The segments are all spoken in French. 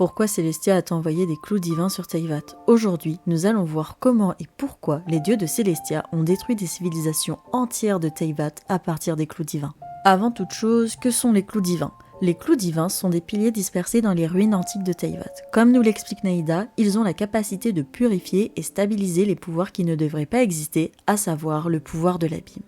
Pourquoi Célestia a envoyé des clous divins sur Teyvat? Aujourd'hui, nous allons voir comment et pourquoi les dieux de Célestia ont détruit des civilisations entières de Teyvat à partir des clous divins. Avant toute chose, que sont les clous divins? Les clous divins sont des piliers dispersés dans les ruines antiques de Teyvat. Comme nous l'explique Naïda, ils ont la capacité de purifier et stabiliser les pouvoirs qui ne devraient pas exister, à savoir le pouvoir de l'abîme.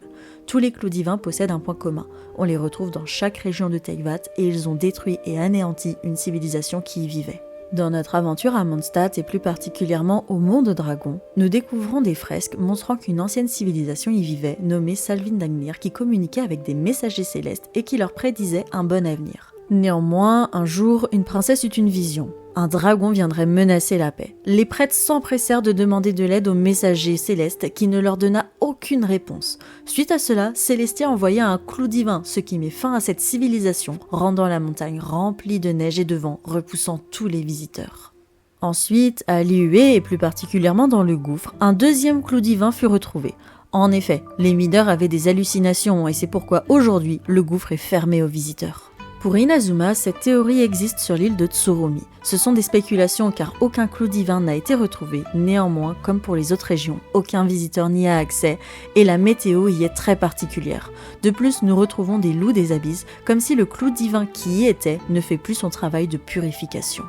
Tous les clous divins possèdent un point commun. On les retrouve dans chaque région de Teyvat et ils ont détruit et anéanti une civilisation qui y vivait. Dans notre aventure à Mondstadt et plus particulièrement au Monde Dragon, nous découvrons des fresques montrant qu'une ancienne civilisation y vivait, nommée Salvindagnir, qui communiquait avec des messagers célestes et qui leur prédisait un bon avenir. Néanmoins, un jour, une princesse eut une vision. Un dragon viendrait menacer la paix. Les prêtres s'empressèrent de demander de l'aide au messager céleste qui ne leur donna aucune réponse. Suite à cela, Célestia envoya un clou divin, ce qui met fin à cette civilisation, rendant la montagne remplie de neige et de vent, repoussant tous les visiteurs. Ensuite, à Liyue et plus particulièrement dans le gouffre, un deuxième clou divin fut retrouvé. En effet, les mineurs avaient des hallucinations et c'est pourquoi aujourd'hui, le gouffre est fermé aux visiteurs. Pour Inazuma, cette théorie existe sur l'île de Tsurumi. Ce sont des spéculations car aucun clou divin n'a été retrouvé. Néanmoins, comme pour les autres régions, aucun visiteur n'y a accès et la météo y est très particulière. De plus, nous retrouvons des loups des abysses, comme si le clou divin qui y était ne fait plus son travail de purification.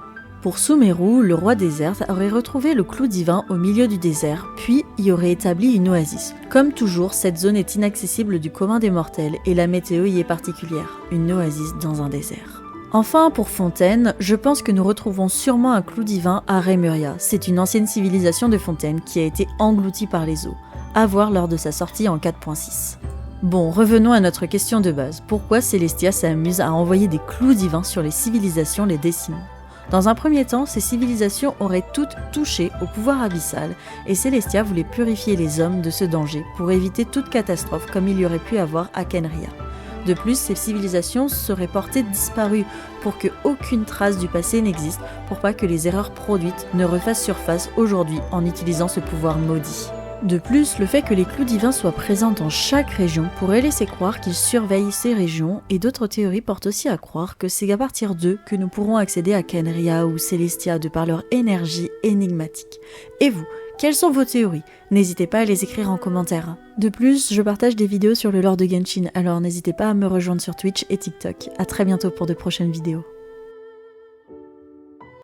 Pour Sumeru, le roi désert aurait retrouvé le clou divin au milieu du désert, puis y aurait établi une oasis. Comme toujours, cette zone est inaccessible du commun des mortels et la météo y est particulière, une oasis dans un désert. Enfin, pour Fontaine, je pense que nous retrouvons sûrement un clou divin à Remuria. C'est une ancienne civilisation de Fontaine qui a été engloutie par les eaux. À voir lors de sa sortie en 4.6. Bon, revenons à notre question de base. Pourquoi Célestia s'amuse à envoyer des clous divins sur les civilisations les décimant? Dans un premier temps, ces civilisations auraient toutes touché au pouvoir abyssal et Célestia voulait purifier les hommes de ce danger pour éviter toute catastrophe comme il y aurait pu avoir à Khenria. De plus, ces civilisations seraient portées disparues pour que aucune trace du passé n'existe, pour pas que les erreurs produites ne refassent surface aujourd'hui en utilisant ce pouvoir maudit. De plus, le fait que les clous divins soient présents dans chaque région pourrait laisser croire qu'ils surveillent ces régions et d'autres théories portent aussi à croire que c'est à partir d'eux que nous pourrons accéder à Khenria ou Célestia de par leur énergie énigmatique. Et vous, quelles sont vos théories? N'hésitez pas à les écrire en commentaire. De plus, je partage des vidéos sur le lore de Genshin, alors n'hésitez pas à me rejoindre sur Twitch et TikTok. À très bientôt pour de prochaines vidéos.